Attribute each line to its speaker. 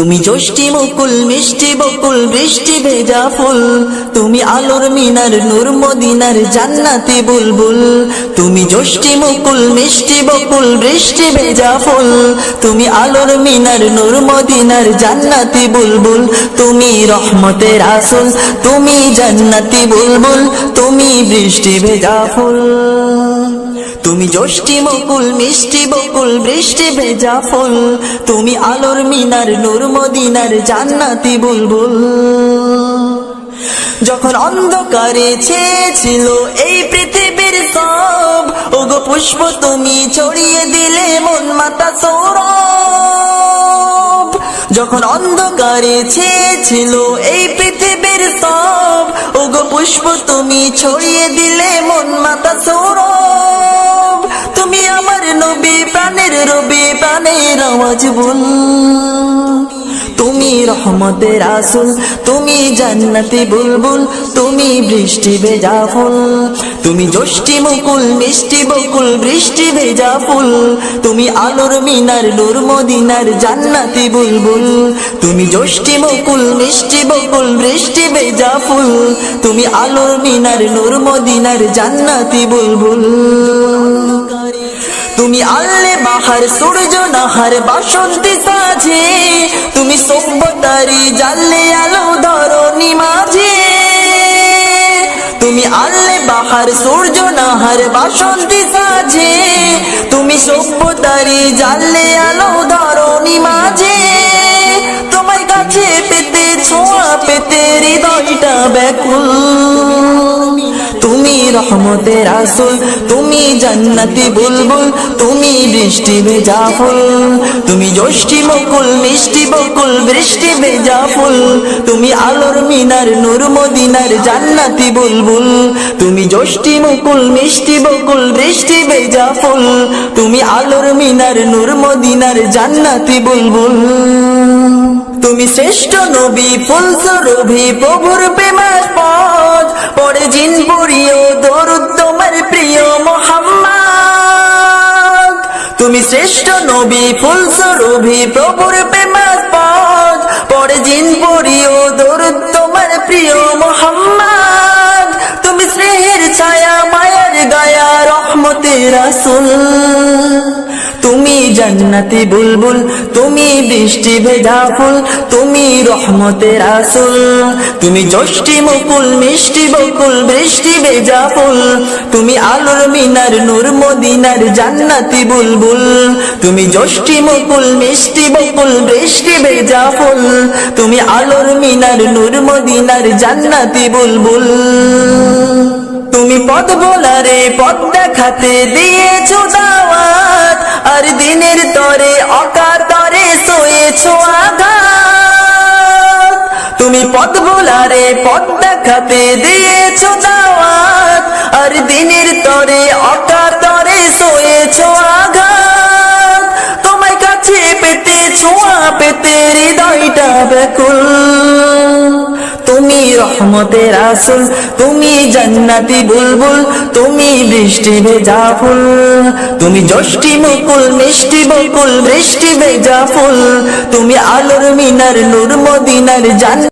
Speaker 1: তুমি জ্যোষ্ঠী মুকুল মিষ্টি বকুল বৃষ্টি ভেজা ফুল, তুমি আলোর মিনার নূর মদিনার জান্নাতি বুলবুল। তুমি জ্যোষ্ঠী মুকুল মিষ্টি বকুল বৃষ্টি ভেজা ফুল, তুমি আলোর মিনার নূর মদিনার জান্নাতি বুলবুল। তুমি রহমতের আসল, তুমি জান্নাতি বুলবুল, তুমি বৃষ্টি ভেজা ফুল। তুমি জ্যোষ্ঠী মুকুল মিষ্টি বকুল বৃষ্টি ভেজা ফুল, তুমি আলোর মিনার নূর মদিনার জান্নাতি বুলবুল। যখন অন্ধকারে ছেয়েছিল এই পৃথিবীর সব, ওগো পুষ্প তুমি ছড়িয়ে দিলে মন মাতা সৌরভ। যখন অন্ধকারে ছেয়েছিল এই পৃথিবীর সব, ওগো পুষ্প তুমি ছড়িয়ে দিলে মন মাতা সৌরভ। তুমি আমার নবী প্রাণের রবি প্রাণের আওয়াজ বল। তুমি রহমতের আসল, তুমি জান্নাতি বুলবুল, তুমি বৃষ্টি ভেজা ফুল। তুমি জ্যোষ্ঠী মুকুল মিষ্টি বকুল বৃষ্টি ভেজা ফুল, তুমি আলোর মিনার নূর মদিনার জান্নাতি বুলবুল। তুমি জ্যোষ্ঠী মুকুল মিষ্টি বকুল বৃষ্টি ভেজা ফুল, তুমি আলোর মিনার নূর মদিনার জান্নাতি বুলবুল। তুমি আল্লে বাহার সূর্য নাহার বাসন্তী সাজে, তুমি সভ্যতারি জানলে আলো ধরণী মাঝে। তুমি আল্লে বাহার সূর্য নাহার বাসন্তী সাজে, তুমি সভ্যতারি জানলে আলো ধরণী মাঝে। তোমার কাছে পেতে ছোঁয়া পেতে হৃদয়টা ব্যাকুল। তুমি রহমতের আসল, তুমি জান্নাতি বুলবুল, তুমি বৃষ্টি ভেজা ফুল। তুমি জ্যোষ্ঠী মুকুল মিষ্টি বকুল বৃষ্টি ভেজা ফুল, তুমি আলোর মিনার নূর মদিনার জান্নাতি বুলবুল। তুমি জ্যোষ্ঠী মুকুল মিষ্টি বকুল বৃষ্টি ভেজা ফুল, তুমি আলোর মিনার নূর মদিনার জান্নাতি বুলবুল। তুমি শ্রেষ্ঠ নবী ফুল সুরভি প্রভুর প্রেমার পথ, পড়ে জিন পড়িও দরুদ তোমার প্রিয় মুহাম্মদ। তুমি শ্রেষ্ঠ নবী ফুল সুরভি প্রভুর প্রেমার পথ, পড়ে জিন পড়িও দরুদ তোমার প্রিয় মুহাম্মদ। তুমি স্নেহের ছায়া মায়ার গায়া রহমতের আসল, তুমি জান্নাতি বুলবুল, তুমি বৃষ্টি ভেজা ফুল, তুমি রহমতের আসল। তুমি জ্যোষ্ঠী মুকুল মিষ্টি বকুল বৃষ্টি ভেজা ফুল, তুমি আলোর মিনার নূর মদিনার জান্নাতি বুলবুল। তুমি জ্যোষ্ঠী মুকুল মিষ্টি বকুল বৃষ্টি ভেজা ফুল, তুমি আলোর মিনার নূর মদিনার জান্নাতি বুলবুল। তুমি পথ ভোলারে পথ দেখাতে দিয়েছো দাওয়াত, আর দিনের তরে অকাতরে সয়েছো আঘাত। তুমি পথ ভোলারে পথ দেখাতে দিয়েছো দাওয়াত, আর দিনের তরে অকাতরে সয়েছো আঘাত। তোমায় কাছে পেতে ছোঁয়া পেতে হৃদয়টা ব্যাকুল। তুমি রহমতের আসল, তুমি জান্নাতি বুলবুল, তুমি বৃষ্টি ভেজা ফুল। তুমি জ্যোষ্ঠী মুকুল মিষ্টি বকুল বৃষ্টি ভেজা ফুল, তুমি আলোর মিনার নূর মদিনার জান্নাত।